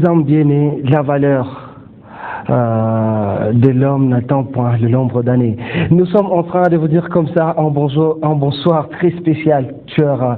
âmes bien-nées, la valeur de l'homme n'attend point le nombre d'années. Nous sommes en train de vous dire comme ça un bonsoir très spécial, chers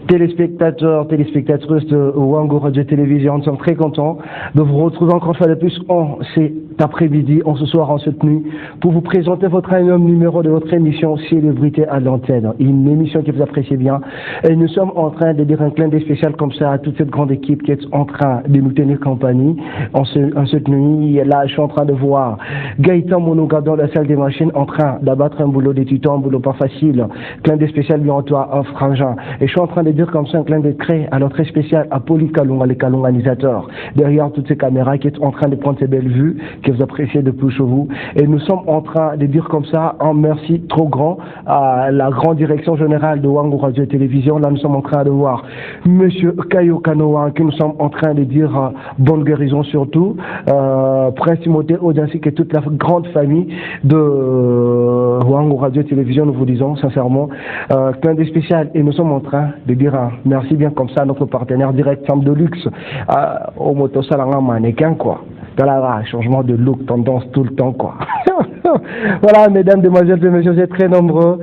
téléspectateurs, téléspectatrices de Wango Radio Télévision. Nous sommes très contents de vous retrouver encore une fois de plus en cet après-midi, en ce soir, en cette nuit, pour vous présenter votre énorme numéro de votre émission Célébrité à l'antenne. Une émission que vous appréciez bien. Et nous sommes en train de dire un clin d'œil spécial comme ça à toute cette grande équipe qui est en train de nous tenir compagnie en cette nuit. Là, je suis en train de voir Gaëtan Monoga dans la salle des machines en train d'abattre un boulot d'étudiant, un boulot pas facile. Clin d'œil spécial bien à toi, un frangin. Et je suis en train de dire comme ça un clin d'œil alors très spécial à Poli Kalunga, le kalunganisateur, derrière toutes ces caméras qui est en train de prendre ces belles vues que vous appréciez de plus chez vous. Et nous sommes en train de dire comme ça un merci trop grand à la grande direction générale de Wango Radio et Télévision. Là, nous sommes en train de voir Monsieur Kayo Kanoa, qui nous sommes en train de dire bonne guérison surtout. Prince Timothée Audiency, qui est toute la grande famille de Wango Radio et Télévision, nous vous disons sincèrement plein de spécial. Et nous sommes en train de dire merci bien comme ça à notre partenaire direct, Femme de Luxe, au Motosalanga Mannequin, quoi. Voilà, changement de look, tendance tout le temps, quoi. Voilà, mesdames, demoiselles et messieurs, vous êtes très nombreux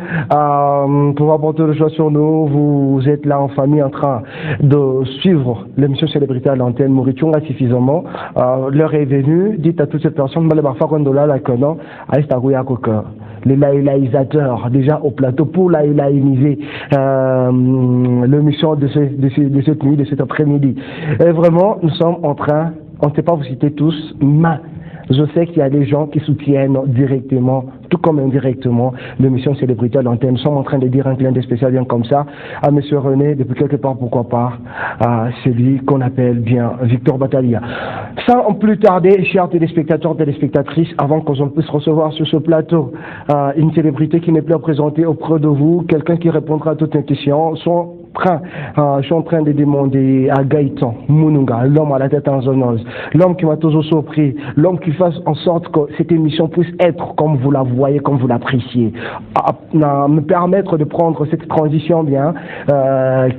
pour apporter le choix sur nous. Vous êtes là en famille en train de suivre l'émission Célébrité à l'antenne. Mouritunga suffisamment. L'heure est venue. Dites à toutes ces personnes, les laïlisateurs déjà au plateau pour laïliser l'émission de cette nuit, de cet après-midi. Et vraiment, nous sommes en train, on ne sait pas vous citer tous, mais je sais qu'il y a des gens qui soutiennent directement, tout comme indirectement, l'émission Célébrité à l'antenne. Nous sommes en train de dire un clin d'œil spécial bien comme ça à M. René, depuis quelque part, pourquoi pas, à celui qu'on appelle bien Victor Batalia. Sans plus tarder, chers téléspectateurs, téléspectatrices, avant qu'on puisse recevoir sur ce plateau une célébrité qui n'est plus représentée auprès de vous, quelqu'un qui répondra à toutes les questions, je suis en train de demander à Gaëtan Moununga, l'homme à la tête en zoneuse, l'homme qui m'a toujours surpris, l'homme qui fasse en sorte que cette émission puisse être comme vous la voyez, comme vous l'appréciez, me permettre de prendre cette transition bien,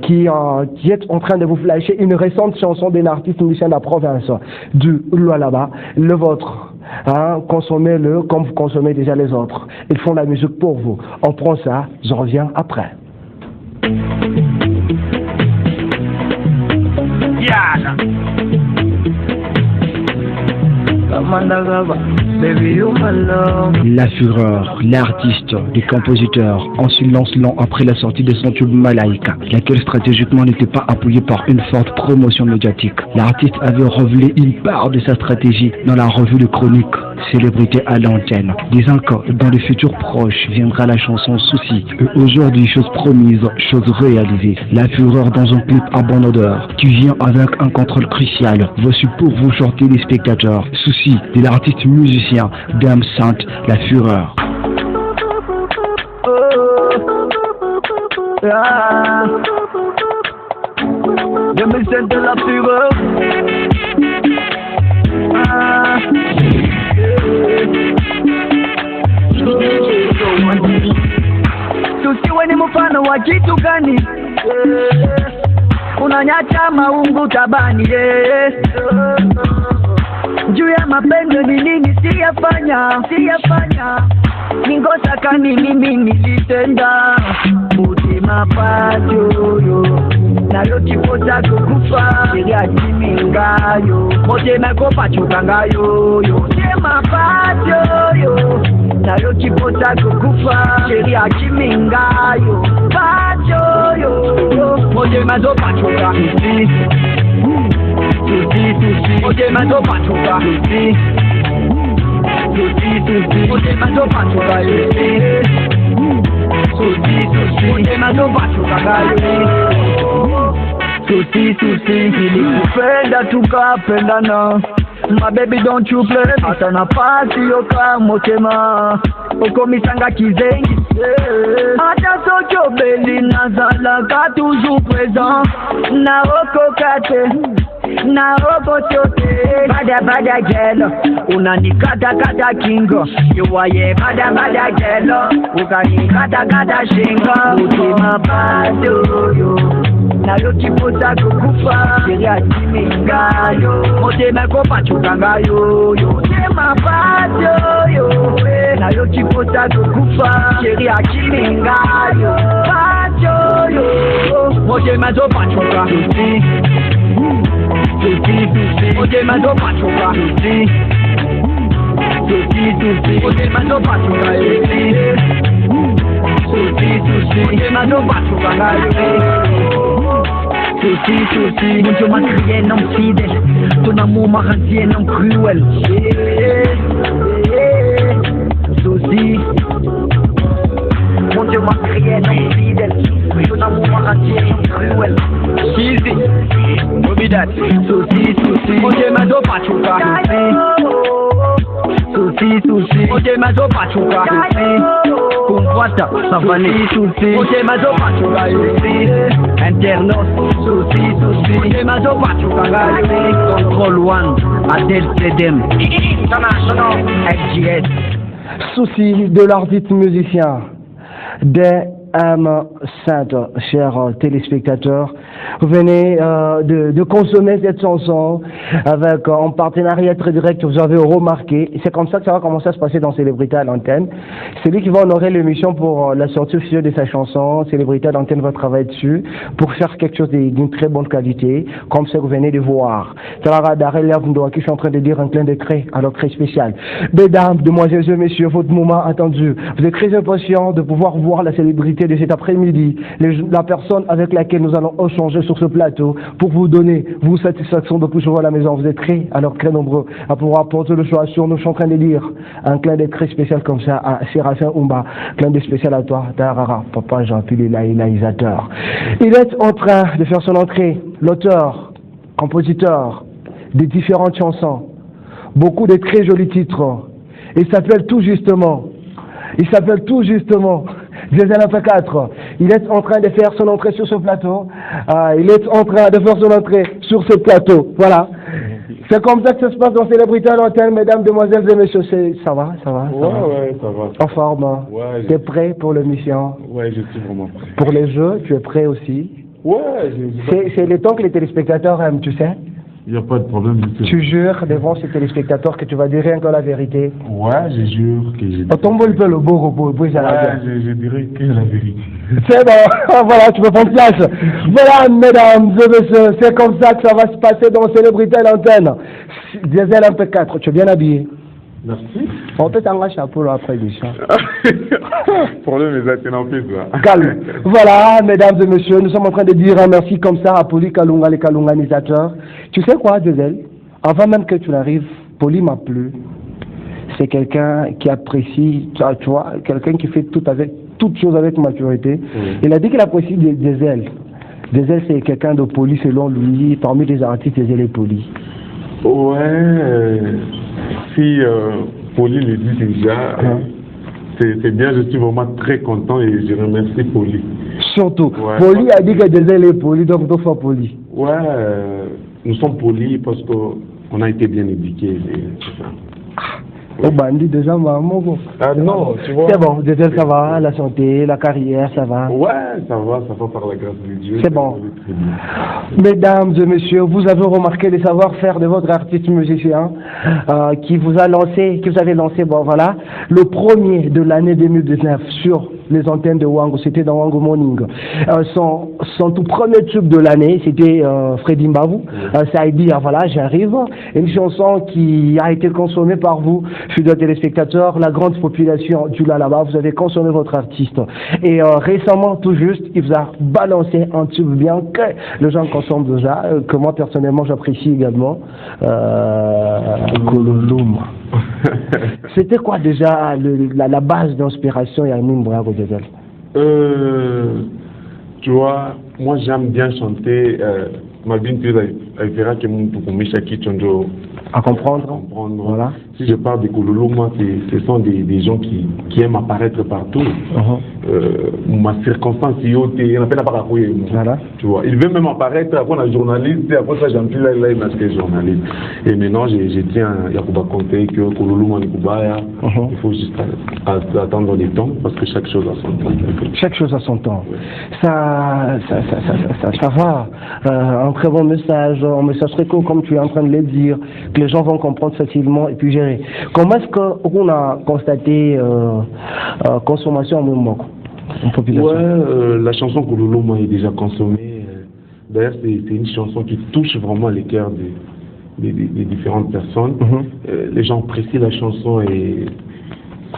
qui est en train de vous flasher une récente chanson d'un artiste musicien de la province du Lualaba, le vôtre. Consommez-le comme vous consommez déjà les autres. Ils font la musique pour vous. On prend ça, je reviens après. La Fureur, l'artiste, le compositeur, en silence lent après la sortie de son tube Malaika, laquelle stratégiquement n'était pas appuyée par une forte promotion médiatique. L'artiste avait révélé une part de sa stratégie dans la revue de chronique Célébrité à l'antenne, disant que dans le futur proche viendra la chanson Souci. Et aujourd'hui, chose promise, chose réalisée. La Fureur dans un clip à bonne odeur, qui vient avec un contrôle crucial. Voici pour vous, chers téléspectateurs, Souci de l'artiste musicien Dame Sainte, La Fureur. Dame Sainte de La Fureur. Tusiwe ni mfano wa kitu gani? Unanyacha maungu tabani juu ya mapenzi ni nini siyafanya ningosa kani mimi nilitenda mutima pachoyo nalo chipota kukufa ya chimingayo motema kopachukangayo mutima pachoyo nalo chipota kukufa ya chimingayo pachoyo motema zopachuka Oye mando pachuga Oye mando pachuga Oye mando pachuga Nilikupenda tukapendana My baby don't you play hata nafasi yoka motema Okomisanga kizengi hata socho beli nazala katuju présent na okokate na obochote bada gelo unanikata kingo yuwaye bada gelo ukanikata shingo utima bado yo nayo chipota kukufa sheria chimingayo motema kopachukangayo motema patyo nayo chipota kukufa sheria chimingayo patyo motema zopachuka motema zopachuka motema zopachuka mon Dieu m'a crié non fidèle, ton amour m'a rendu non cruel. Souci, mon Dieu m'a crié non fidèle, ton amour m'a rendu non cruel. Easy, Bobby that. Souci, mon Dieu m'a pas chouka. Souci, mon Dieu m'a pas chouka. Kumfuata savani susi ote mazopachuka yusi internos susi mazopachuka ngali control one Adel Sedem international FGS. Souci de l'artiste musicien DM Sainte, chers téléspectateurs, vous venez de consommer cette chanson avec en partenariat très direct, vous avez remarqué, c'est comme ça que ça va commencer à se passer dans Célébrité à l'antenne. C'est lui qui va honorer l'émission pour la sortie officielle de sa chanson. Célébrité à l'antenne va travailler dessus pour faire quelque chose d'une très bonne qualité, comme ça que vous venez de voir. Talara Darelia Vundoa qui est en train de dire un clin de craie, alors très spécial. Mesdames, demoiselles et messieurs, votre moment attendu. Vous êtes très impatients de pouvoir voir la célébrité de cet après-midi, la personne avec laquelle nous allons échanger sur ce plateau pour vous donner, vous, satisfaction de pouvoir à la maison. Vous êtes très nombreux à pouvoir apporter le choix sur nous. Je suis en train de dire un clin de très spécial comme ça à Séraphin Oumba, clin de spécial à toi, Tarara, papa Jean-Philippe, réalisateur. Il est en train de faire son entrée, l'auteur, compositeur des différentes chansons, beaucoup de très jolis titres. Il s'appelle tout justement Diesel MP4. Il est en train de faire son entrée sur ce plateau. Il est en train de faire son entrée sur ce plateau. Voilà. C'est comme ça que ça se passe dans Célébrité à l'antenne, mesdames, demoiselles et messieurs. Ça va. Ouais, ça va. En forme. Ouais. Tu es prêt pour l'émission? Ouais, je suis vraiment prêt. Pour les jeux, tu es prêt aussi? Ouais, c'est le temps que les téléspectateurs aiment, tu sais. Il n'y a pas de problème du tout. Tu jures devant ces téléspectateurs que tu vas dire rien que la vérité? Ouais, je jure que je... On tombe un peu le beau repos, je dirais que la vérité. C'est bon, voilà, tu peux prendre place. Voilà, mesdames et messieurs, c'est comme ça que ça va se passer dans Célébrité à l'antenne. Diesel MP4, tu es bien habillé? Merci. On peut t'engager chapeau après l'émission. Problème est atteint en plus, là. Calme. Voilà, mesdames et messieurs, nous sommes en train de dire un merci comme ça à Poli Kalunga, les kalunganisateurs. Tu sais quoi, Diesel? Avant même que tu n'arrives, Poli m'a plu. C'est quelqu'un qui apprécie, tu vois, quelqu'un qui fait toutes choses avec maturité. Oui. Il a dit qu'il apprécie Diesel. Diesel, c'est quelqu'un de poli selon lui. Parmi les artistes, Diesel est poli. Ouais, si Poli le dit déjà, c'est bien, je suis vraiment très content et je remercie Poli. Surtout, ouais. Poli a dit que Diesel est poli, donc deux fois poli. Ouais, nous sommes polis parce qu'on a été bien éduqués, c'est ça. Au bandit déjà, maman. Ah non, tu vois. C'est bon, déjà ça va, la santé, la carrière, ça va. Ouais, ça va par la grâce de Dieu. C'est bon. Mesdames et messieurs, vous avez remarqué le savoir-faire de votre artiste musicien qui vous avez lancé, bon voilà, le premier de l'année 2019 sur les antennes de Wango, c'était dans Wango Morning. Son tout premier tube de l'année, c'était Freddy Mbavu. Ça a dit, voilà, j'arrive. Une chanson qui a été consommée par vous, fidèles téléspectateurs, la grande population du là-bas. Vous avez consommé votre artiste. Et récemment, tout juste, il vous a balancé un tube bien que les gens consomment déjà, que moi personnellement j'apprécie également. Kololum. C'était quoi déjà la base d'inspiration Yamin Brago Diesel? Tu vois, moi j'aime bien chanter ma bien tu fera que mon pour Michaki Chonjo à comprendre. Voilà. Si je parle de Kololoma, ce sont des gens qui aiment apparaître partout. Ma circonstance, on appelle pas voilà. Tu vois, il veut même apparaître après un journaliste, et après ça, j'en plus là, il m'a acheté journaliste. Et maintenant, je tiens à compter que Kololoma Nikubaya, il faut juste attendre les temps, parce que chaque chose a son temps. Chaque chose a son temps. Ça va. Un très bon message, un message très court, comme tu es en train de le dire, que les gens vont comprendre facilement et puis gérer. Comment est-ce qu'on a constaté consommation en mouvement en population? Ouais, la chanson Kololoma est déjà consommée. D'ailleurs, c'est une chanson qui touche vraiment les cœurs des différentes personnes. Les gens apprécient la chanson et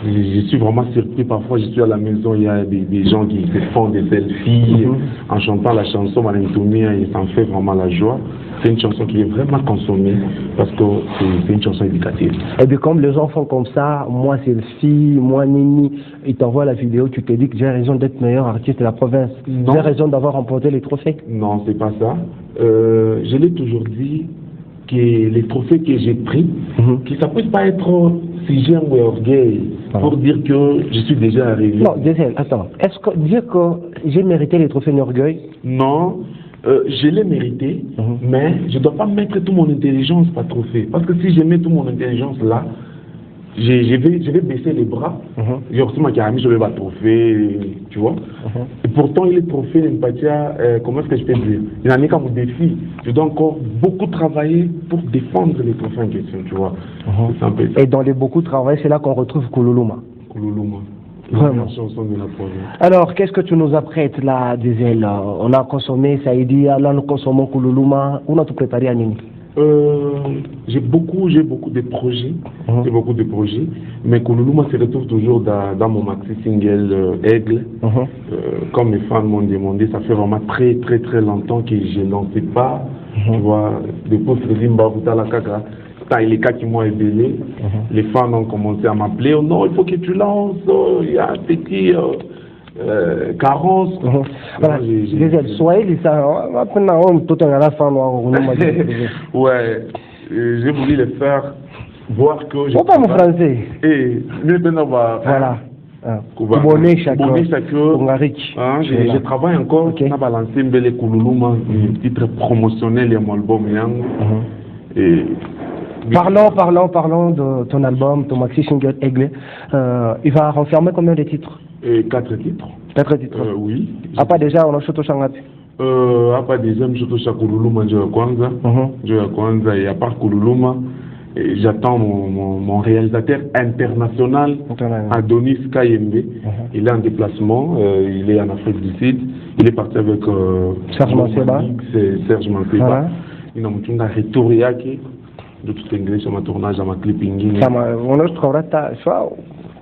je suis vraiment surpris. Parfois, je suis à la maison, il y a des gens qui se font des selfies en chantant la chanson Malentumia et ça en fait vraiment la joie. C'est une chanson qui est vraiment consommée parce que c'est une chanson éducative. Et puis comme les gens font comme ça, moi selfie, moi Nini, ils t'envoient la vidéo, tu te dis que j'ai raison d'être meilleur artiste de la province. J'ai raison d'avoir remporté les trophées. Non, c'est pas ça. Je l'ai toujours dit que les trophées que j'ai pris, que ça ne peut pas être sujet ou orgueil pour dire que je suis déjà arrivé. Non, attends. Est-ce que dire que j'ai mérité les trophées d'orgueil? Non. Je l'ai mérité, mais je ne dois pas mettre toute mon intelligence par trophée. Parce que si je mets toute mon intelligence là, je vais baisser les bras. J'ai reçu ma carami, je vais pas trophée, tu vois. Et pourtant, il est trophée, l'empathia, comment est-ce que je peux dire? Il en est comme défi. Je dois encore beaucoup travailler pour défendre les trophées en question, tu vois. Et dans les beaucoup de travail, c'est là qu'on retrouve Kololoma. Vraiment. Chanson de la province. Alors, qu'est-ce que tu nous apprêtes là, Diesel? On a consommé Saïdia, là nous consommons Kololoma. On a tout préparé à Nini? J'ai beaucoup de projets. J'ai beaucoup de projets. Mais Kololoma se retrouve toujours dans mon maxi single Aigle. Comme mes fans m'ont demandé, ça fait vraiment très très très longtemps que je n'en sais pas. Tu vois, depuis Frédéric Mbavuta la Kaka. Les cas qui m'ont aidé, les fans ont commencé à m'appeler. Oh non, il faut que tu lances. Il y a un petit carence. Voilà. Soyez ça. Ouais, j'ai voulu les faire voir que. Pourquoi mon français? Et voilà. Je travaille encore. On a balancé Mbele Kololoma, un titre promotionnel de mon album. Et Parlons de ton album, ton maxi single Aigle. Il va renfermer combien de titres? 4 titres. 4 titres. Oui. Apa déjà on a choto changapi? Apa déjà choto Kololoma Joya Kwanza et à part Kololoma, j'attends mon réalisateur international Adonis Kayembe. Il est en déplacement, il est en Afrique du Sud. Il est parti avec Serge Manseba. Il a un retour de tout anglais sur ma tournage, à ma clipping. On a trouvé ça.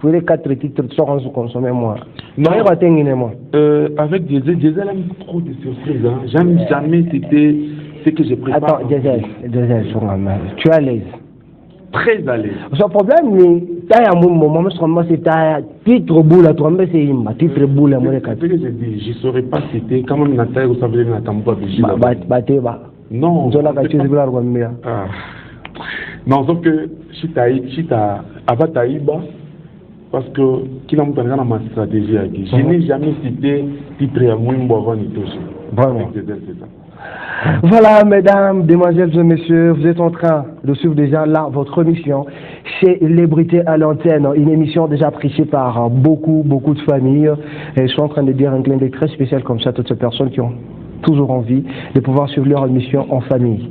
Les 4 titres seront consommés moi. Non, avec Diesel aime trop de surprises. J'aime jamais c'était ce que j'ai préparé. Attends, Diesel, tu es à l'aise? Très à l'aise. Son problème, c'est que titre boule à toi, mais c'est un titre boule à moi. Je ne saurais pas citer. Quand même, la taille, vous savez, la tambour vigile. Non. Non, sauf que Chita Abataïba, parce que qui n'a pas ma stratégie aquí. Je n'ai jamais cité titre à Mouimbo avant Nitoshi. Vraiment. Voilà, mesdames, demoiselles et messieurs, vous êtes en train de suivre déjà là votre émission Célébrité à l'antenne, une émission déjà appréciée par beaucoup de familles. Et je suis en train de dire un clin d'œil très spécial comme ça à toutes ces personnes qui ont toujours envie de pouvoir suivre leur émission en famille.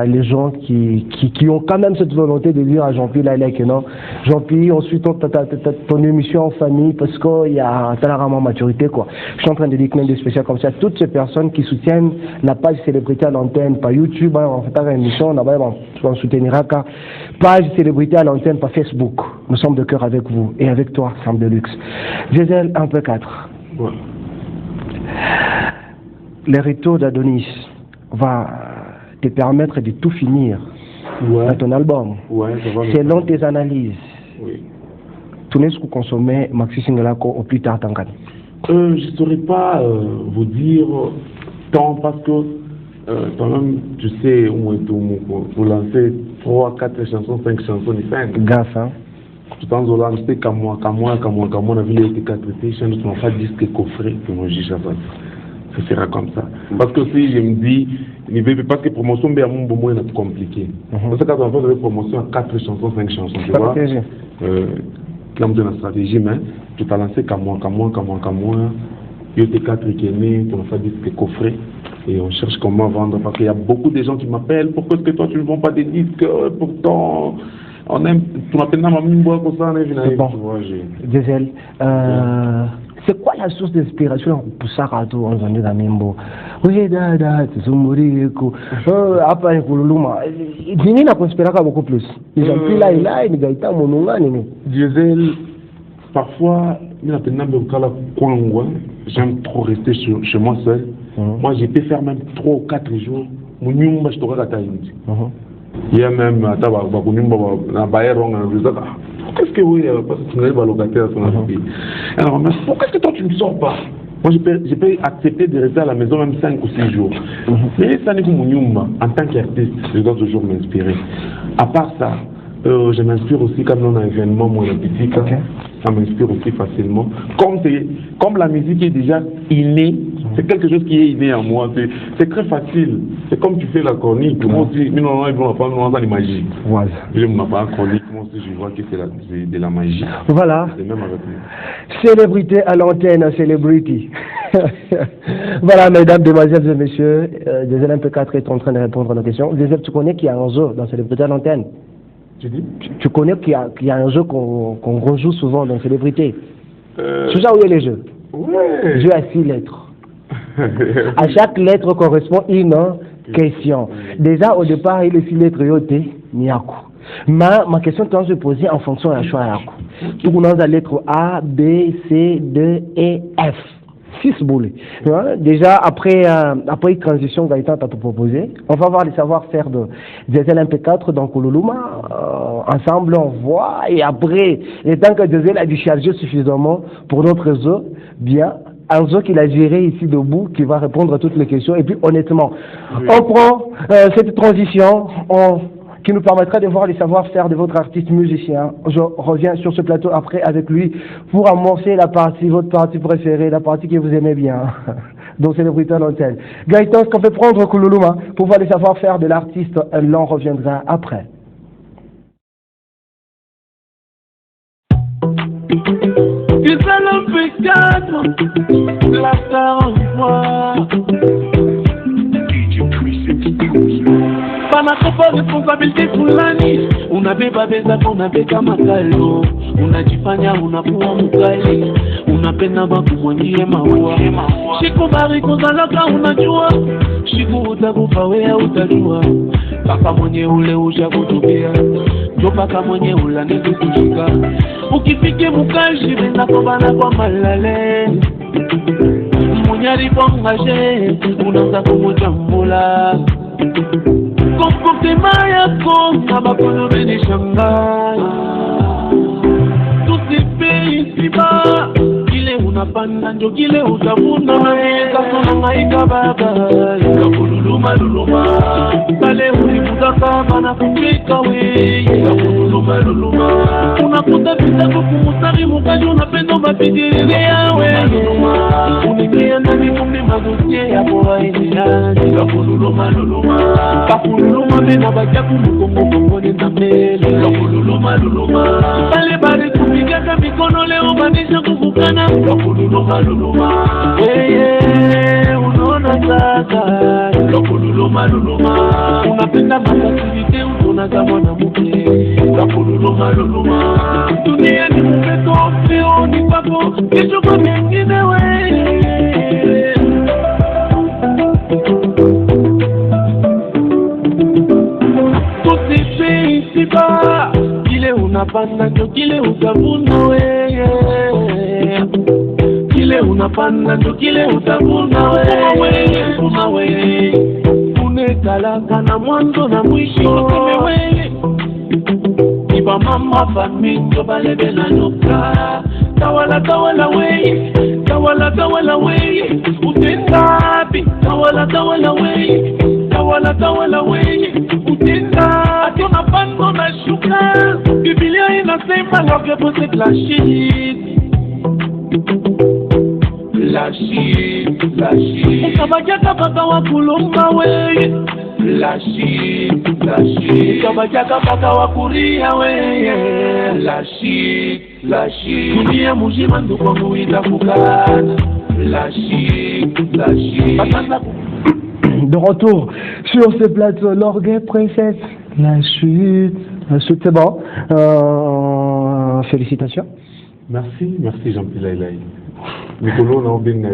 Les gens qui ont quand même cette volonté de dire à Jean-Pierre Lalek, non, Jean-Pierre, on suit ton émission en famille parce qu'il y a tellement maturité, quoi. Je suis en train de dire des spécial comme ça. Toutes ces personnes qui soutiennent la page Célébrité à l'antenne, par YouTube, on fait une émission, on soutenira qu'à page Célébrité à l'antenne, par Facebook. Nous sommes de cœur avec vous et avec toi, Sam Deluxe. Diesel 1P4. Ouais. Le retour d'Adonis va te permettre de tout finir dans ton album. Selon tes analyses, tu n'es ce que consommer Maxi Singalako au plus tard tant je ne saurais pas vous dire tant parce que toi-même, tu sais, pour lancer 3, 4 chansons, 5 chansons, il fait un gaffe, hein. Tout en Zola, c'est qu'à moi, on a vu les 4 étés, nous n'avons pas disque coffret pour nos juges. Ça sera comme ça. Parce que si je me dis, parce que promotion, c'est un peu moins compliqué. Parce que quand on fait une promotion à 4 chansons, 5 chansons, tu vois, là, on a une stratégie, mais tu as lancé qu'à moi, il y a des 4 qui est né, on a fait disque coffret. Et on cherche comment vendre, parce qu'il y a beaucoup de gens qui m'appellent, pourquoi est-ce que toi tu ne vends pas des disques, pourtant on aime, tu m'appelles dans ma mine bois comme ça, on est bon. Gisèle, c'est quoi la source d'inspiration pour ça rato on s'en dit dans Mimbo? Oui, dada, tu es mourico. Après Kululuma, Dini n'a conspiré beaucoup plus. Ils ont pris là, ils gaïta mononga nini. Gisèle, parfois, j'aime trop rester chez moi seul. Moi, j'ai pu faire même 3 ou 4 jours. Mon nyumba, je te regarde à Indi. Il y a même, qu'est-ce que oui, parce que tu n'es pas locataire sur la vie. Alors, mais pourquoi est-ce que toi tu ne sors pas? Moi, je peux accepter de rester à la maison même 5 ou 6 jours. Mais ça n'est que mon nyumba, en tant qu'artiste, je dois toujours m'inspirer. À part ça, je m'inspire aussi quand on a un événement, moi, petit, ça m'inspire aussi facilement. Comme la musique est déjà innée, c'est quelque chose qui est inné en moi. C'est très facile. C'est comme tu fais la chronique. Moi aussi, ils vont apprendre la magie. Je ne m'apprends pas chronique. Moi aussi, je vois que c'est de la magie. Voilà. C'est même avec moi. Célébrité à l'antenne, celebrity. Voilà, mesdames, demoiselles et messieurs, Gisèle MP4 est en train de répondre à nos questions. Gisèle, tu connais qu'il y a un jeu dans Célébrité à l'antenne? Tu connais qu'il y a un jeu qu'on rejoue souvent dans Célébrité? Tu sais où il y a les jeux? Ouais. Jeu à 6 lettres. À chaque lettre correspond une question. Déjà, au départ, il est 6 lettres yoté, Miyaku. Ma question tente de se poser en fonction de la choix. Tout le monde a la lettre A, B, C, D, E, F. 6 boulets. Déjà, après une transition, Gaëtan t'a tout proposé. On va voir les savoir-faire de Gisèle MP4 dans Kululuma. Ensemble, on voit. Et après, le temps que Gisèle a dû charger suffisamment pour notre réseau, bien, un réseau qu'il a géré ici debout, qui va répondre à toutes les questions. Et puis, honnêtement, on prend cette transition, qui nous permettra de voir les savoir-faire de votre artiste musicien. Je reviens sur ce plateau après avec lui pour amorcer votre partie préférée, la partie que vous aimez bien. Donc Célébrité à l'antenne. Gaëtan, ce qu'on peut prendre Kululuma pour voir les savoir-faire de l'artiste, l'on reviendra après. Gisèle MP4, la star en voix. Panakopa responsabilité fulani, unabeba beza unabeka makalo, unajifanya unakuwa mkali, unapenda bakumwangie maua. Shiku bari kuzalaka unajua, shiku utakufa wea utajua, paka mwenye ule usha kutubia, jo paka mwenye ula nitu kushika, ukifike mukashi benda kobana kwa malale, mwenyari pongaje, unaza kumujambula. Comportement yako na bakono benishangai. Tusipe isiba kile unapanda ndio kile utavuna. Kasona ngaika baba kululuma luluma pale ulipotaka bana kufika wewe kululuma unakuta vitabu kumusari mukaji unapenda mapigile yawe unikia ndani kumni mazukie ya boaini ya kululuma kakululuma bena bajabu mkongo na mele kululuma pale bari kupiga mikono leo banisha kukukana kululuma unaona sasa kululuma unapenda masakilite unaza mwanamke kululuma dunia ni mpeto leo ni kwako kesho kwa mengine wewe tusipe isiba kile unapanda ndio kile utavuna wewe kile unapanda ndio kile utavuna wewe unekalaka na mwanzo na mwisho wewe iba mama famindo balebe na nuka tawala wewe utengapi tawala wewe wala tawala wenye utenda atona pando na shuka Biblia inasema love possède la shit ukabajaka paka wa kulomba weye la shit ukabajaka paka wa kuria weye la shit dunia mujima ndukongo itakukana la shit De retour sur ce plateau, l'orgueil princesse, la chute, c'est bon. Félicitations. Merci Jean-Pierre Laïlaï. Nicolas, on a bien bien.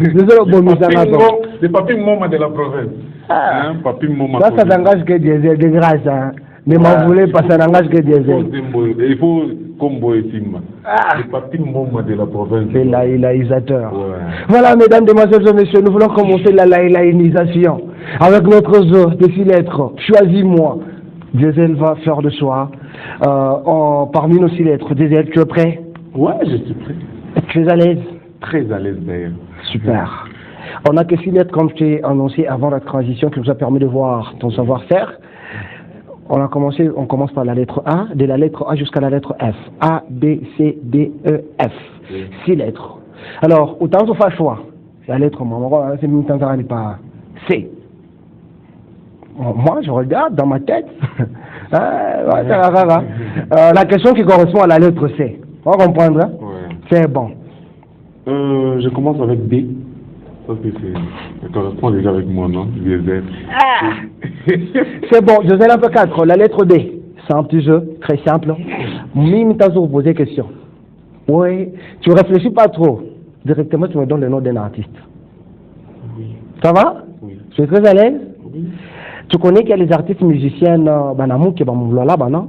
Désolé, bon, nous en c'est Papi Moma de la province. Papi Moma. Ça n'engage que des grâces. Hein. Ne m'en voulez pas, ça n'engage que des Il faut combo et Timma. C'est Papi Moma de la province. C'est laïlisateur. Voilà, mesdames, demoiselles et messieurs, nous voulons commencer la laïlisation avec notre jeu de 6 lettres. Choisis-moi. Diesel va faire le choix. Parmi nos 6 lettres, Diesel, tu es prêt? Ouais, je suis prêt. Tu es à l'aise? Très à l'aise d'ailleurs. Super. On n'a que 6 lettres comme je t'ai annoncé avant la transition qui nous a permis de voir ton savoir-faire. On commence par la lettre A, de la lettre A jusqu'à la lettre F. A, B, C, D, E, F. 6 lettres. Alors, autant on fait choix. La lettre, c'est une pas C. Moi, je regarde dans ma tête. La question qui correspond à la lettre C. On va comprendre, hein? Ouais. C'est bon. Je commence avec B. Parce que ça correspond déjà avec mon nom, Diesel. C'est bon, je vais un peu 4. La lettre D. C'est un petit jeu, très simple. Mime, t'as posé question. Oui, tu ne réfléchis pas trop. Directement, tu me donnes le nom d'un artiste. Oui. Ça va? Oui. Tu es très à l'aise? Oui. Tu connais qu'il y a les artistes musiciens, Banamou, qui vont me là, non?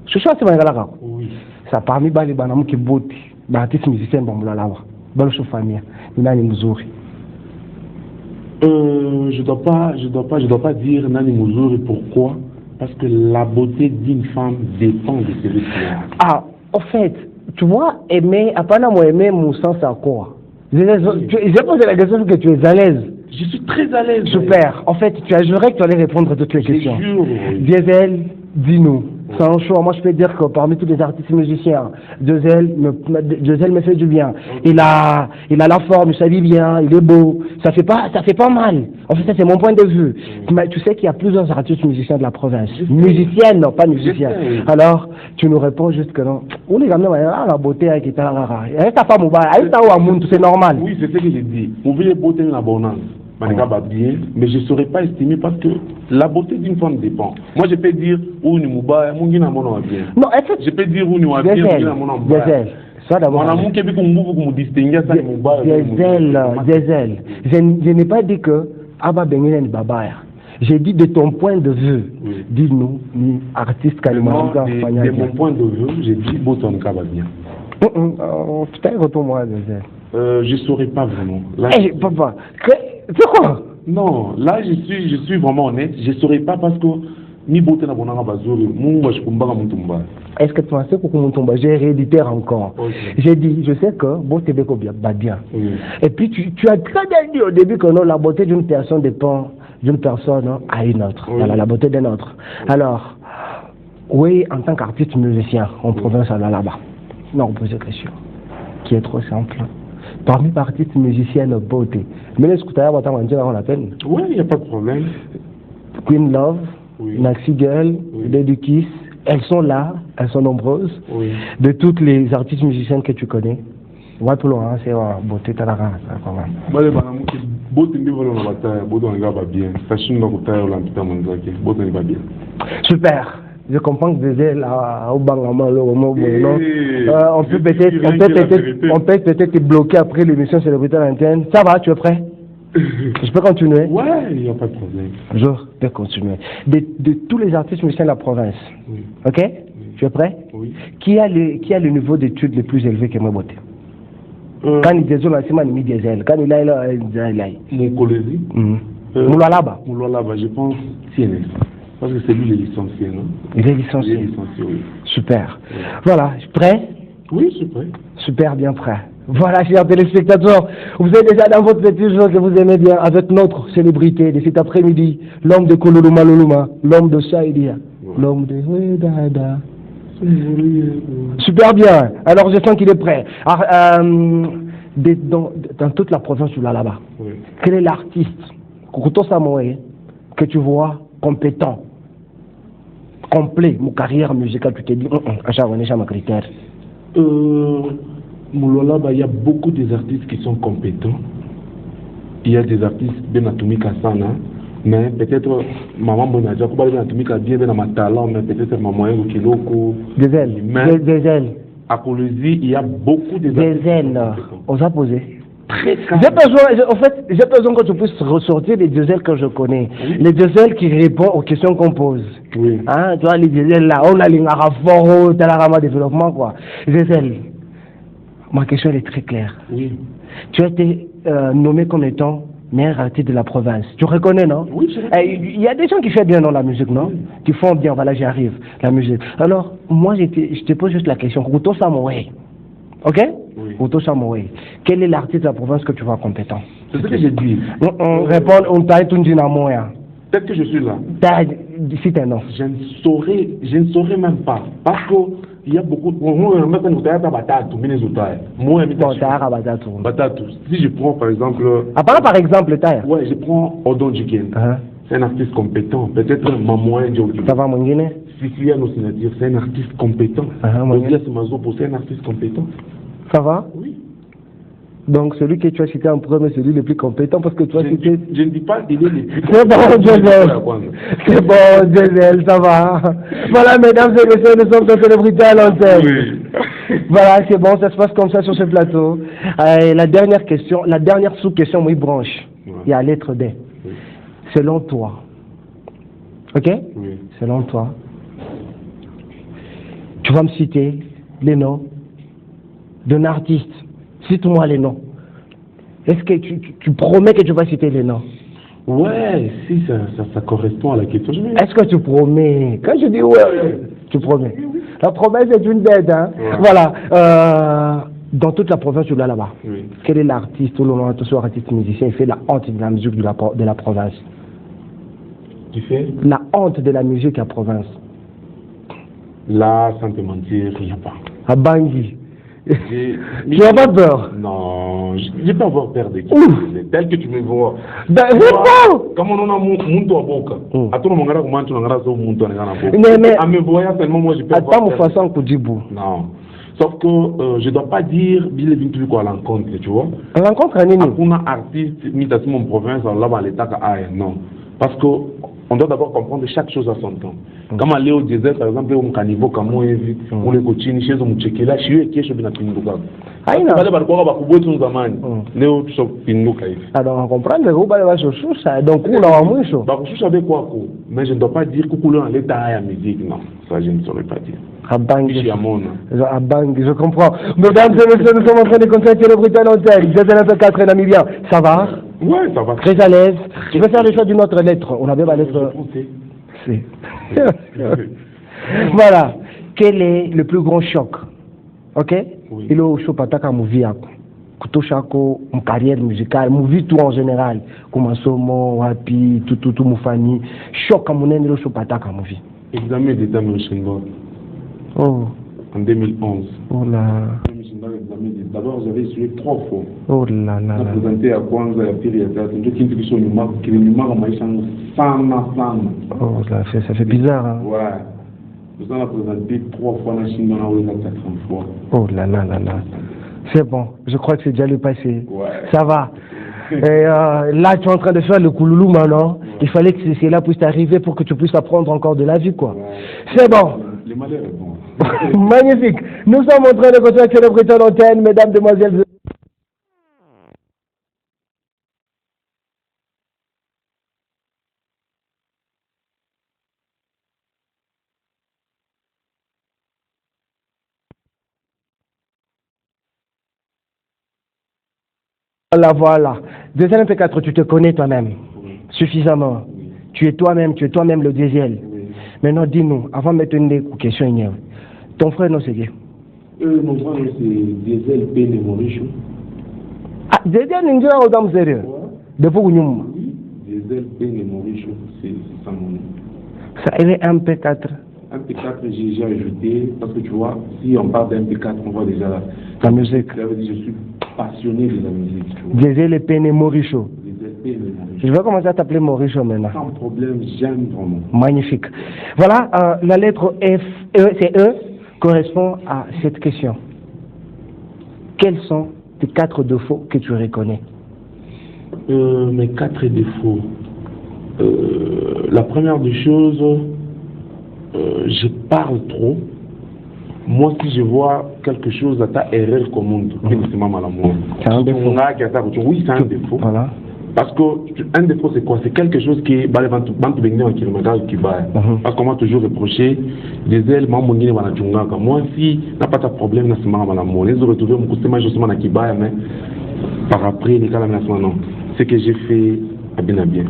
Je suis assez mal. Oui. Ça parmi les Banamou qui boutent, les artistes musiciens vont me là. Bonne chose famille. Il y a une Mouzouri. Je dois pas dire Nani Mouzouri. Pourquoi? Parce que la beauté d'une femme dépend de celui qui est. Ah, en fait, tu vois, aimer, à part moi aimer mon sens à quoi? J'ai posé la question que tu es à l'aise. Je suis très à l'aise. Super. En fait, tu as juré que tu allais répondre à toutes les questions. Je jure. Diesel, dis-nous. C'est un choix. Moi, je peux dire que parmi tous les artistes musiciens, Diesel me fait du bien. Il a la forme, il s'habille bien, il est beau. Ça fait pas mal. En fait, ça, c'est mon point de vue. Mais tu sais qu'il y a plusieurs artistes musiciens de la province. Musiciennes, non, pas musiciens. Alors, tu nous réponds juste que non. On est quand même la beauté avec ta rara. Ta femme, c'est normal. Oui, c'est ce que j'ai dit. Vous voulez beauté en abondance. Bien, mais je ne saurais pas estimer parce que la beauté d'une femme dépend. Moi, je peux dire où ni mouba, mon guina mon bien. Non, en fait, je peux dire où ni wa bien, mon bien. Ça d'abord. Mon amour qui me distingue ça ni mouba. Diesel. Je n'ai pas dit que Abba Benguine ni babaya. J'ai dit de ton point de vue. Oui. Dis-nous, ni artiste Kalimanga. De mon point de vue, j'ai dit Boton Kaba bien. Putain, retourne-moi, Diesel. Je ne saurais pas vraiment. Là, papa, c'est quoi? Non, là je suis vraiment honnête. Je ne saurais pas parce que ni beauté na bonanga bazuri, mungu ashikumbanga mutumba. Est-ce que tu penses que mutumba j'ai réédité encore? Okay. J'ai dit, je sais que beauté beko bien. Oui. Et puis tu as très bien dit au début que non, la beauté d'une personne dépend d'une personne à une autre. Oui. Voilà, la beauté d'un autre. Oui. Alors, oui, en tant qu'artiste musicien en province là-bas, non, on pose une question qui est trop simple. Parmi les artistes musiciennes beauté, mais est-ce que tu as la peine? Oui, il n'y a pas de problème. Queen Love, oui. Maxi Girl, oui. Lady Kiss, elles sont là, elles sont nombreuses. Oui. De toutes les artistes musiciennes que tu connais, va tout loin, c'est beauté, t'as la race, quand même. Super. Je comprends que Diesel au Bangama, on peut peut-être te bloquer après l'émission Célébrité à l'antenne. Ça va, tu es prêt? Je peux continuer? Ouais, il n'y a pas de problème. Je peux continuer. De tous les artistes musiciens de la province, oui. Ok? Oui. Tu es prêt? Oui. Qui a le niveau d'études le plus élevé que moi, beauté? Quand il dit Diesel, quand il a mon collègue. Moulalaba, je pense, CNS. Parce que c'est lui le licencié, non? Il est licencié. Oui. Super. Oui. Voilà, prêt? Oui, je suis prêt. Super bien prêt. Voilà, chers téléspectateurs, vous êtes déjà dans votre petit jeu que vous aimez bien avec notre célébrité de cet après-midi, l'homme de Kololuma Loluma, l'homme de Saïdia, l'homme de Wedada. Super bien. Alors, je sens qu'il est prêt. Alors, dans toute la province où là-bas, quel est l'artiste Kukuto Samoé que tu vois compétent, complet, mon carrière musicale, tu t'es dit, achat, on est jamais critère. Moulola, il y a beaucoup des artistes qui sont compétents. Il y a des artistes bien atomiques sana, mais peut-être maman Bonadia, bien atomique bien dans ma talent, mais peut-être maman Engo Kiloko. Des ailes. À Colosie, il y a beaucoup de des ailes. On s'est posé. Très j'ai besoin que tu puisses ressortir les deux ailes que je connais. Oui. Les deux ailes qui répondent aux questions qu'on pose. Oui. Hein, tu vois, les deux ailes là, on a l'ingarafor, talarama développement, quoi. Les ailes. Ma question elle est très claire. Oui. Tu as été nommé comme étant meilleur artiste de la province. Tu reconnais, non? Oui, il y a des gens qui font bien dans la musique, non? Oui. Qui font bien, voilà, j'y arrive, la musique. Alors, moi, je te pose juste la question. Kuto Samoé. Ok? Oui. Kuto Samoé. Quel est l'artiste de la province que tu vois compétent? C'est ce que j'ai dit. On répond, on t'a étudié dans moi. Peut-être que je suis là. D'ici un nom. Je ne saurais même pas. Parce que il y a beaucoup de... Si je prends par exemple... par exemple, ouais, je prends Odon Jiken. C'est un artiste compétent. Peut-être Mamouin Djokine. Ça va, mon Guinée? Siciliano Signature, c'est un artiste compétent. Douglas Mazopo, c'est un artiste compétent. Ça va? Oui. Donc celui que tu as cité en premier, c'est lui le plus compétent parce que tu as cité... Je ne dis pas qu'il est le plus compétent. C'est bon, Joseph. C'est bon, Joseph, ça va. Voilà, mesdames et messieurs, nous sommes dans Célébrité à l'antenne. Oui. Voilà, c'est bon, ça se passe comme ça sur ce plateau. La dernière question, la dernière sous-question, oui, branche. Ouais. Il y a la lettre D. Oui. Selon toi, ok? Oui. Selon toi, tu vas me citer les noms d'un artiste. Cite-moi les noms. Est-ce que tu promets que tu vas citer les noms? Ouais, si ça correspond à la question. Est-ce que tu promets? Quand je dis ouais, tu promets. Oui. La promesse est une dette, hein? Ouais. Voilà. Dans toute la province, tu l'as là-bas. Oui. Quel est l'artiste ou l'on soit artiste musicien, il fait la honte de la musique de la province? Tu fais? La honte de la musique à province. Là, sans te mentir, il n'y a pas. À Bangui. Tu n'as pas peur? Non, je n'ai pas avoir peur de qui. Tel que tu me vois. Comme on a mon à boca. À tout le monde, on a mon mais à me voir tellement, moi, je peux avoir peur. Attends, mon façon pour dire vous. Non. Sauf que je ne dois pas dire Bill Vintu à l'encontre, tu vois. À l'encontre, à Nini? On a artiste, mis à mon province, là, dans l'état non. Parce que on doit d'abord comprendre chaque chose à son temps. Comme aller au désert, par exemple, au caniveau, comme on est vu, on est coaching, chez eux, là, je suis qui est chez Pinduka. Alors, on comprend que vous allez sur ça, donc on a moins chaud. Mais je ne dois pas dire que vous allez l'état à la musique, non. Ça, je ne saurais pas dire. À Bang, je comprends. Mesdames et messieurs, nous sommes en train de contacter le Britannique Hotel. Vous êtes 4 Namibien. Ça va? Oui, ça va. Très à l'aise. Je vais faire le choix d'une autre lettre. On avait la lettre C. Voilà. Quel est le plus grand choc? Ok? Oui. Il est au choc pataka movie. Kutoshako, une carrière musicale, movie tout en général. Comme Somo, Wapi, tout, Moufani. Choc à mon ennemi, le choc pataka movie. Examen d'état Mouchenbo. Oh. En 2011. Oh là. D'abord, j'avais joué 3 fois. Oh là là. On a présenté à Kwanza, à Piri, à Théâtre. Je suis qui sont qui oh, ça fait bizarre. Hein? Ouais. Nous avons présenté 3 fois dans Chine, on a eu 4 fois. Oh là là là là. C'est bon, je crois que c'est déjà le passé. Ouais. Ça va. Et là, tu es en train de faire le kouloulou maintenant. Ouais. Il fallait que cela puisse t'arriver pour que tu puisses apprendre encore de la vie, quoi. Ouais. C'est bon. Le malheur est bon. Magnifique. Nous sommes en train de continuer avec le Britannique Antenne, mesdames, demoiselles. Voilà. Deuxième MP4, tu te connais toi-même suffisamment. Oui. Tu es toi-même le diesel. Oui. Maintenant, dis-nous, avant de mettre une question, ton frère, non, c'est qui? Mon grand nom, c'est Diesel Pene Moricho. Ah, Diesel Ninja ou Dame Sérieux? Depuis que nous. Oui, Diesel Pene Moricho, c'est ça mon nom. Ça, il est MP4. MP4, j'ai déjà ajouté, parce que tu vois, si on parle d'MP4, on voit déjà la musique. Ça veut dire que je suis passionné de la musique. Diesel Pene Moricho. Diesel Pene Moricho. Je vais commencer à t'appeler Moricho maintenant. Sans problème, j'aime vraiment. Magnifique. Voilà, la lettre F, c'est E, correspond à cette question. Quels sont tes 4 défauts que tu reconnais? Mes 4 défauts. La première des choses, je parle trop. Moi, si je vois quelque chose à ta erreur commune, c'est un défaut. Oui, c'est un défaut. Voilà. Parce que un défaut, c'est quoi? C'est quelque chose qui est parce qu'on m'a toujours reproché des ailes. Moi, si n'a pas de problème, les retrouver mon costume, je suis mais par après, les cas non. Ce que j'ai fait à bien.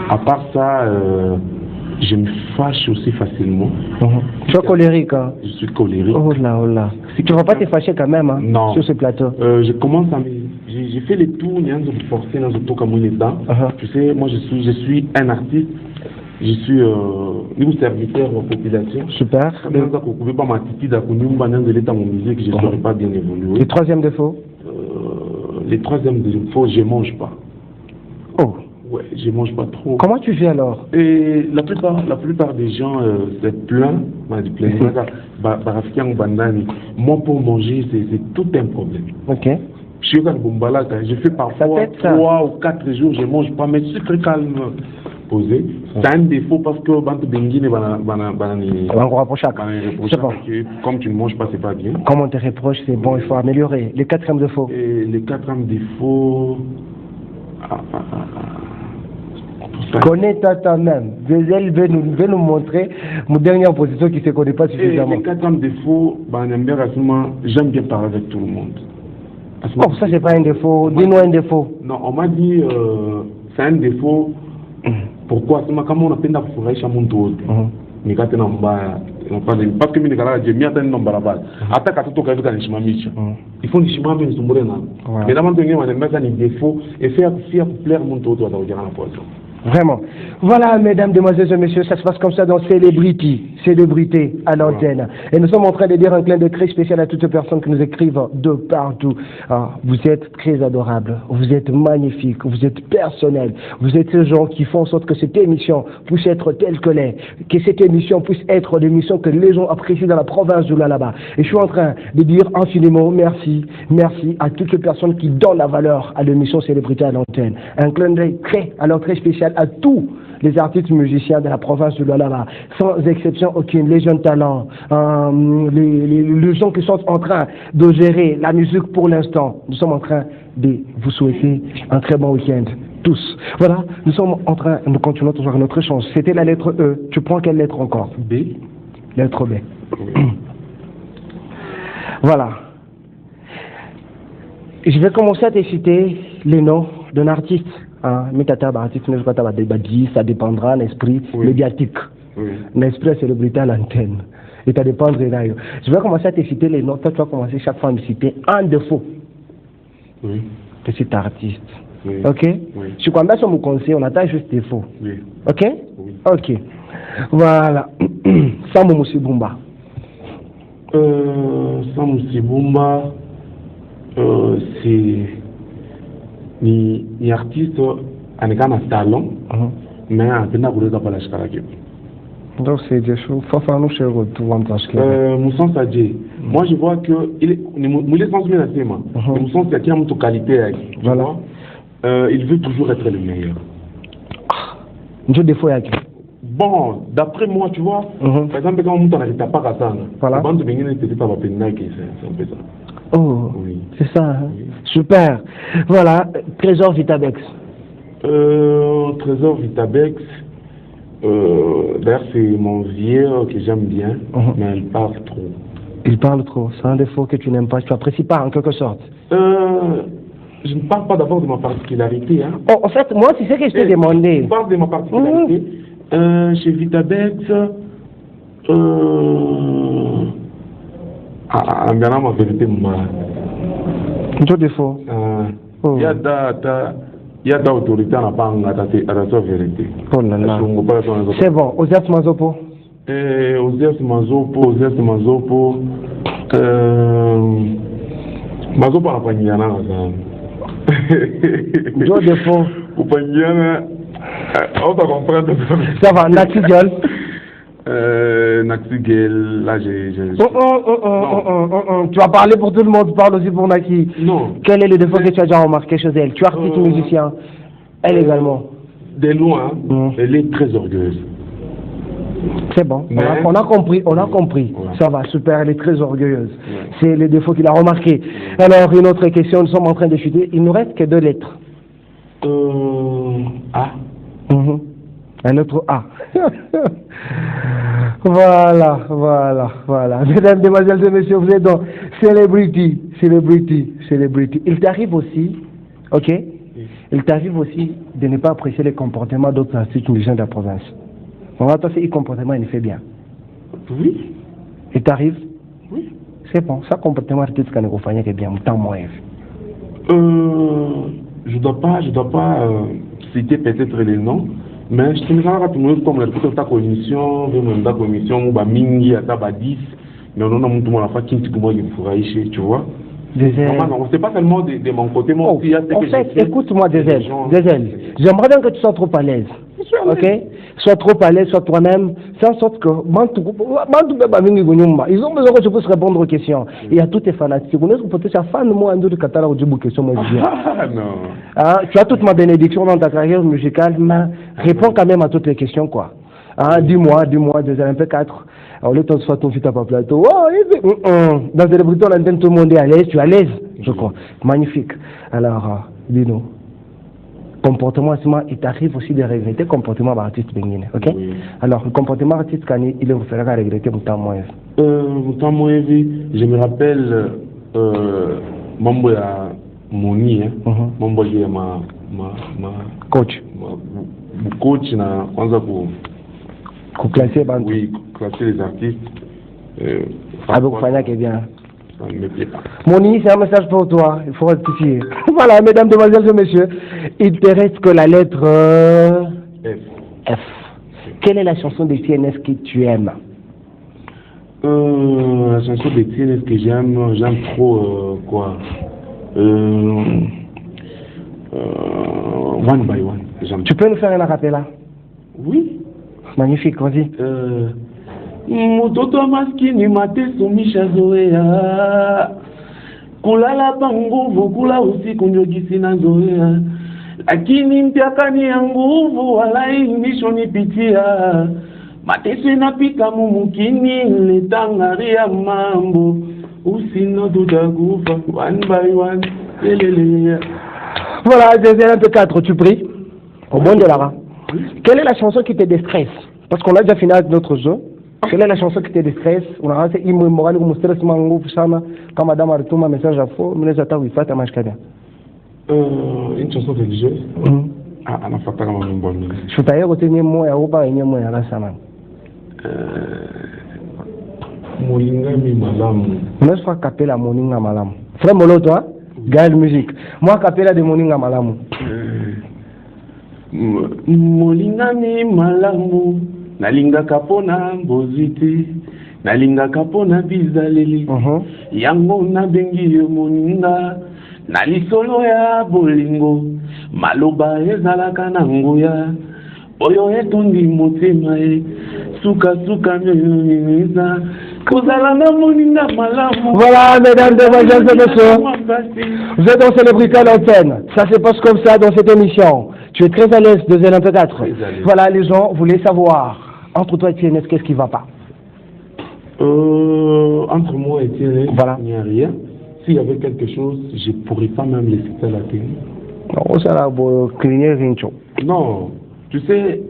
À part ça, je me fâche aussi facilement. Tu es colérique, hein? Je suis colérique. Oh là, oh là. Si tu ne vas pas te fâcher quand même, hein, non. Sur ce plateau. Je commence à me... J'ai fait les tours, il y a un forcé dans ce tour comme il est dedans. Tu sais, moi je suis un artiste. Je suis serviteur de la population. Super. Je ne pouvais pas m'attitude à de l'état de mon musique, je ne saurais pas bien évoluer. Le troisième défaut? Le troisième défaut, je ne mange pas. Oh. Ouais, je mange pas trop. Comment tu fais alors? Et la plupart des gens se plaignent, moi pour manger, c'est tout un problème. Ok. Je suis je fais parfois 3 ou 4 jours, je ne mange pas, mais je suis très calme posé. C'est un défaut parce que comme tu ne manges pas, c'est pas bien. Comme on te reproche, c'est bon, il faut améliorer. Le quatrième défaut? Et le quatrième défaut... Connais-toi toi-même. Diesel veut nous montrer mon dernière position qui ne se connaît pas suffisamment. Et le quatrième défaut, j'aime bien parler avec tout le monde. Oh, ça c'est pas un défaut. Dis-nous un défaut. Non, on m'a dit c'est un défaut. Pourquoi? C'est comme on appelle la forêt chez mon tour. Mais quand on parce que j'ai mis à un nombre à base. Attaque à tout le monde il faut des chemins mais ils sont morts. Mais là maintenant on a des défauts et faire plaire mon tour doit dire la poisson. Vraiment. Voilà, mesdames, demoiselles et messieurs, ça se passe comme ça dans Célébrité à l'antenne. Et nous sommes en train de dire un clin de très spécial à toutes les personnes qui nous écrivent de partout. Vous êtes très adorables, vous êtes magnifiques, vous êtes personnels, vous êtes ces gens qui font en sorte que cette émission puisse être telle que l'est, que cette émission puisse être l'émission que les gens apprécient dans la province du Lualaba. Et je suis en train de dire infiniment merci à toutes les personnes qui donnent la valeur à l'émission Célébrité à l'antenne. Un clin d'œil très spécial à tous les artistes musiciens de la province du Lualaba, sans exception aucune, les jeunes talents, les gens qui sont en train de gérer la musique pour l'instant. Nous sommes en train de vous souhaiter un très bon week-end, tous. Voilà, nous continuons toujours notre échange. C'était la lettre E. Tu prends quelle lettre encore? B. Lettre B. Voilà. Je vais commencer à te citer les noms d'un artiste. Ça dépendra de l'esprit médiatique. L'esprit de célébrité à l'antenne. Et ça dépendra de là. Je vais commencer à te citer les noms. Toi, tu vas commencer chaque fois à me citer un défaut de cet artiste. Ok? Je suis quand même sur mon conseil, on attend juste défaut. Ok? Ok. Voilà. Sambo Moussibumba. Sambo Moussibumba, c'est. Ni artiste en un talent, mais en tenant pour les appeler la chkaraki. Donc c'est des choses. Faut faire nous chez retour Moussan Sadje. Moi je vois que il est sans bien assez moi. Moussan Sadje a une qualité. Voilà. Il veut toujours être le meilleur. Dieu des fois Bon, d'après moi, tu vois, par exemple quand on n'arrive pas à ça, voilà. Bande de Benguin n'était pas pénal qui c'est un peu ça. Oh, oui. C'est ça, hein? Oui. Super. Voilà, Trésor Vitabex. Trésor Vitabex, d'ailleurs c'est mon vieux que j'aime bien, mais il parle trop. Il parle trop, c'est un défaut que tu n'aimes pas, tu n'apprécies pas en quelque sorte. Je ne parle pas d'abord de ma particularité. Hein. Oh, en fait, moi, c'est ce que je t'ai demandé. Je parle de ma particularité. Chez Vitabex, En bien, ma vérité, Tout défaut. Il y a des autorités à la vérité. Oh là là. C'est bon. Osias Mazopo. Osias Mazopo. Mazopo a Panyana. Tout défaut. Panyana. On va comprendre. Ça va, Natigol. Natigel, là j'ai. Tu vas parler pour tout le monde, tu parles aussi pour Naki. Non. Quel est le défaut que tu as déjà remarqué chez elle? Tu es artiste musicien. Elle également. De loin, elle est très orgueilleuse. C'est bon, on a compris. Ouais. Ça va, super, elle est très orgueilleuse. Ouais. C'est le défaut qu'il a remarqué. Alors, une autre question, nous sommes en train de chuter. Il nous reste que 2 lettres. A. Un autre A. Voilà. Mesdames, demoiselles et messieurs, vous êtes dans Celebrity. Il t'arrive aussi, ok? Il t'arrive aussi de ne pas apprécier les comportements d'autres artistes musiciens de la province. On va passer le comportement, il fait bien. Oui. Il t'arrive? Oui. C'est bon, ça comportement artistique qu'on a fait bien, tant moins. Je dois pas citer peut-être les noms, mais je te dis que comme la commission, ou mingi à taba 10, mais on a monté la fois qui tu vois. Non, c'est pas seulement de mon côté, moi aussi. En fait, écoute-moi, Désel. J'aimerais bien que tu sois trop à l'aise. Ok? Sois trop à l'aise, sois toi-même, faire en sorte que. Ils ont besoin que tu puisses répondre aux questions. Il y a tous tes fanatiques. Vous peut-être fan, moi, un de Qatar, ou question, moi, je dis. Tu as toute ma bénédiction dans ta carrière musicale, mais réponds quand même à toutes les questions, quoi. Dis-moi, Désel, un peu 4. Alors, le temps de faire ton fit à plateau. Dans les bruits, on entend tout le monde est à l'aise, tu es à l'aise, je crois. Magnifique. Alors, dis-nous. Comportement, il t'arrive aussi de regretter le comportement artiste bénin, ok? Oui. Alors, le comportement artiste, il vous fera regretter mon temps moins. Je me rappelle, Mambo ya Moni, Mambo ya ma coach. Coach na kwanza classer oui, classer les artistes. Avec Fania qui est bien. Moni, c'est un message pour toi, il faut rectifier. Voilà, mesdames, demoiselles et messieurs, il te reste que la lettre F. Quelle est la chanson de TNS que tu aimes? La chanson de TNS que j'aime trop quoi One by One. Tu peux nous faire un acapella? Oui. Magnifique, vas-y. Mutoto maskini mateso mishazoea kulala pa nguvu kula usiku ndio gisi nazoea lakini mpiakani ya nguvu walai nishonipitia mateso inapika mumukini letangaria mambo usino tutakufa one by one lelele. Voilà, deuxième un peu 4, tu pries au bon de Lara. Quelle est la chanson qui te déstresse? Parce qu'on a déjà fini avec notre jeu. Quelle est la chanson qui te déstresse? On a fait un stress quand madame a retourné un message à faux, mais les attaques, il faut une chanson religieuse? Ah, on a fait comme un bon. Je suis d'ailleurs au dernier mot et au bas et moi à la saman. Molingami Malamu. Moi, je crois qu'appelle à Moninga Malamu. Frère Molo, toi? Gaël Musique. Moi, qu'appelle à de Moninga Malamu. Molingami Malamu. Nalinga kapona mboziti nalinga kapona bizaleli yango na bengi yo moninga nalisolo ya bolingo maloba ezalaka na nguya oyo etondi motema e suka myoyoniza kozala na moninga malamu. Voilà, mesdames, demoiselles et messieurs, vous êtes dans Célébrité à l'antenne. Ça se passe comme ça dans cette émission. Tu es très à l'aise, deuxième un peu 4. Voilà, les gens voulaient savoir. Entre toi et TNS, qu'est-ce qui ne va pas? Entre moi et TNS, voilà. Il n'y a rien. S'il y avait quelque chose, je ne pourrais pas même laisser ça à la télé. Non, ça va cligner Rincho. Non, tu sais,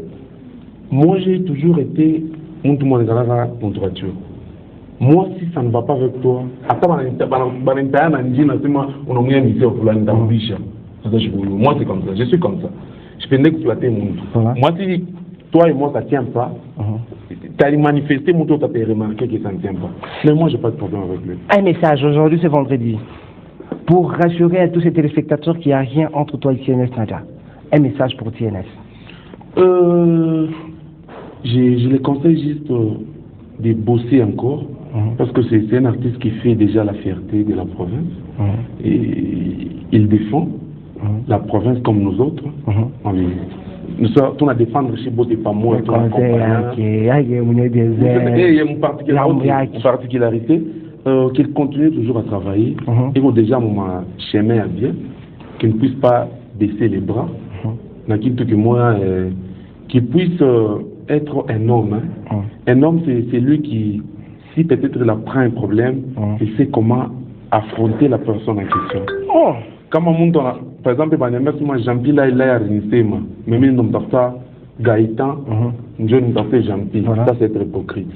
moi j'ai toujours été une contracture. Moi, si ça ne va pas avec toi, moi c'est comme ça, je suis comme ça. Je peux flatter mon monde. Moi, si toi et moi ça ne tient pas, t'as manifesté, mon tour, t'as remarqué que ça ne tient pas. Mais moi, j'ai pas de problème avec lui. Un message, aujourd'hui c'est vendredi, pour rassurer à tous ces téléspectateurs qu'il n'y a rien entre toi et TNS Nadia. Un message pour TNS. Je les conseille juste de bosser encore, parce que c'est un artiste qui fait déjà la fierté de la province, et il défend la province comme nous autres. Nous sommes à défendre chez Bote et pas moi. Il y a une particularité qu'il continue toujours à travailler et que déjà mon chemin à bien, qu'il ne puisse pas baisser les bras, que moi, qu'il puisse être un homme. Un homme, c'est lui qui, si peut-être il prend un problème, il sait comment affronter la personne en question. Quand par exemple, moi, Jean-Pierre, là, il a réunissé, mais il n'a pas Gaëtan, je ne pas fait Jean-Pierre. Ça, c'est être hypocrite.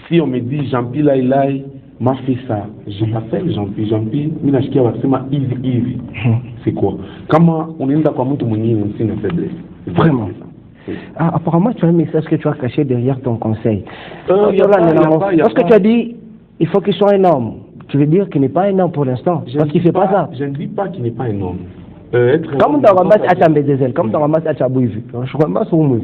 Si on me dit Jean-Pierre, là, il m'a fait ça, je m'appelle Jean-Pierre. Jean-Pierre, c'est ma Yves. C'est quoi? Comment on est d'accord, tout le monde est une faiblesse. Vraiment. Apparemment, tu as un message que tu as caché derrière ton conseil. Parce que tu as dit, il faut qu'il soit un homme. Tu veux dire qu'il n'est pas un homme pour l'instant, parce qu'il ne fait pas ça. Je ne dis pas qu'il n'est pas un homme. Comme dans Ramas Achambezel, comme dans Ramas Achabouivu, je ramasse au move.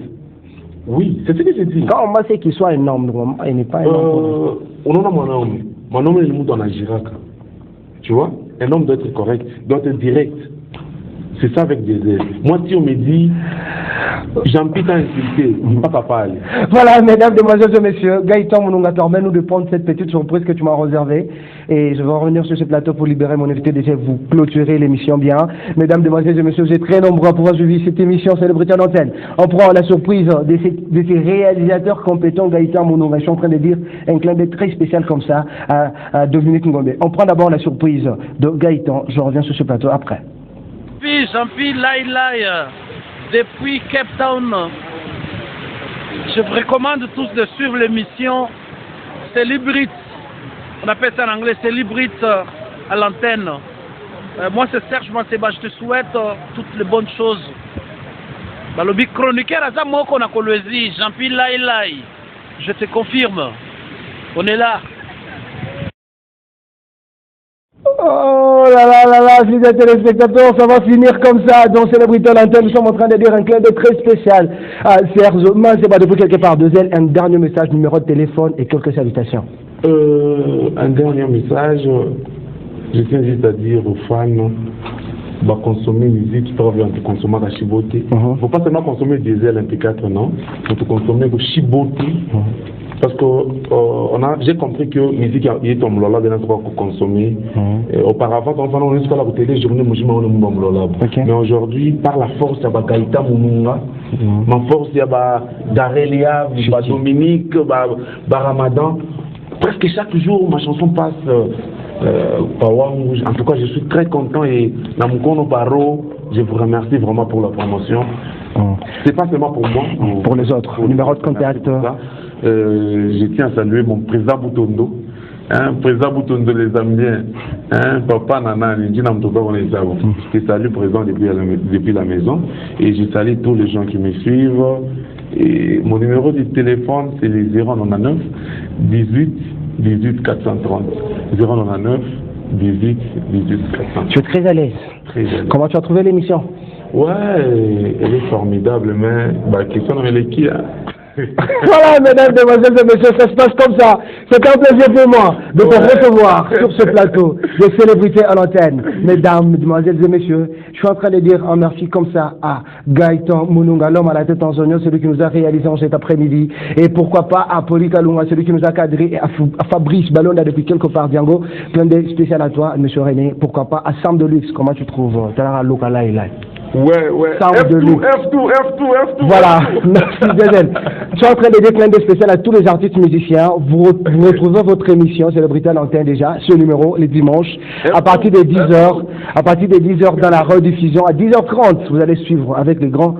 Oui, c'est ce que je dis. Quand on sait qu'il soit un homme, il n'est pas un homme. On a mon homme. Mon homme est le mot dans la Girac. Tu vois, un homme doit être correct, doit être direct. C'est ça avec des ailes. Moi, si on me dit, Jean-Pierre t'a insulté, il ne pas parler. Voilà, mesdames, demoiselles et messieurs, Gaëtan Mounonga, permets-nous de prendre cette petite surprise que tu m'as réservée. Et je vais revenir sur ce plateau pour libérer mon invité. Déjà, vous clôturer l'émission bien. Mesdames, demoiselles et messieurs, vous êtes très nombreux à pouvoir suivre cette émission Célébrité en antenne. On prend la surprise de ces réalisateurs compétents, Gaëtan Mounonga. Je suis en train de dire un clin d'œil très spécial comme ça à Dominique Ngombe. On prend d'abord la surprise de Gaëtan. Je reviens sur ce plateau après. Jean-Pierre Lai, depuis Cape Town, je vous recommande tous de suivre l'émission Célébrite. On appelle ça en anglais Célébrite à l'antenne. Moi c'est Serge Manseba, je te souhaite toutes les bonnes choses. Le big chroniqueur à Zamoko na Kolwezi, Jean-Pierre Lai, je te confirme, on est là. Oh là là là là, fidèles téléspectateurs, ça va finir comme ça dans Célébrité à l'antenne. Nous sommes en train de dire un clin d'œil très spécial à Serge Manseba depuis quelque part de Zelle. Un dernier message, numéro de téléphone et quelques salutations. Un dernier message, je tiens juste à dire aux fans, bah, consommer musique, tu consommer à Chibote. Il ne faut pas seulement consommer diesel MP4, non. Il faut consommer au Chibote. Parce que j'ai compris que la musique est en lola, de notre consommer. Auparavant, on est sur la télé, journée, mais aujourd'hui, par la force, il y a Gaïta Mounonga, ma force, il y a Darelia, Dominique, Ramadan. Presque chaque jour, ma chanson passe. En tout cas, je suis très content et Namukono Baro, je vous remercie vraiment pour la promotion. C'est pas seulement pour moi, pour les autres. Numéro de contact. Je tiens à saluer mon président Boutondo. Président Boutondo, les amis bien. Papa Nana, je salue président depuis la maison. Et je salue tous les gens qui me suivent. Et mon numéro de téléphone, c'est les 099 18 18 430. 099 18 18 430. Tu es très à l'aise. Comment tu as trouvé l'émission? Ouais, elle est formidable, mais question de l'équipe. Voilà, mesdames, demoiselles et messieurs, ça se passe comme ça. C'est un plaisir pour moi de te recevoir sur ce plateau de Célébrité à l'antenne. Mesdames, demoiselles et messieurs, je suis en train de dire un merci comme ça à Gaëtan Mounonga, l'homme à la tête en oignon, celui qui nous a réalisé en cet après-midi. Et pourquoi pas à Poli Kalunga, celui qui nous a cadré, et à Fabrice Balonda depuis quelque part, Diango. Plein de spécial à toi, monsieur René. Pourquoi pas à Sam de Luxe, comment tu trouves Talara Lokala et là. Ouais. F2. Voilà, merci Denzel. Je suis en train de dire plein de spécial à tous les artistes musiciens. Vous retrouvez votre émission Célébrité à l'antenne déjà, ce numéro, les dimanches, à partir de 10h. À partir de 10h dans la rediffusion, à 10h30, vous allez suivre avec les grands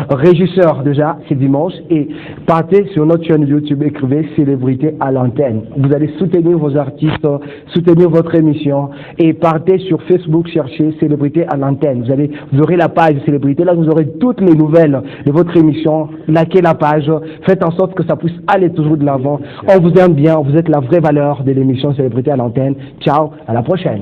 régisseurs déjà, c'est dimanche. Et partez sur notre chaîne YouTube, écrivez Célébrité à l'antenne. Vous allez soutenir vos artistes, soutenir votre émission. Et partez sur Facebook, cherchez Célébrité à l'antenne. Vous aurez la page Célébrité. Là, vous aurez toutes les nouvelles de votre émission. Likez la page. Faites en sorte que ça puisse aller toujours de l'avant. On vous aime bien. Vous êtes la vraie valeur de l'émission Célébrité à l'antenne. Ciao, à la prochaine.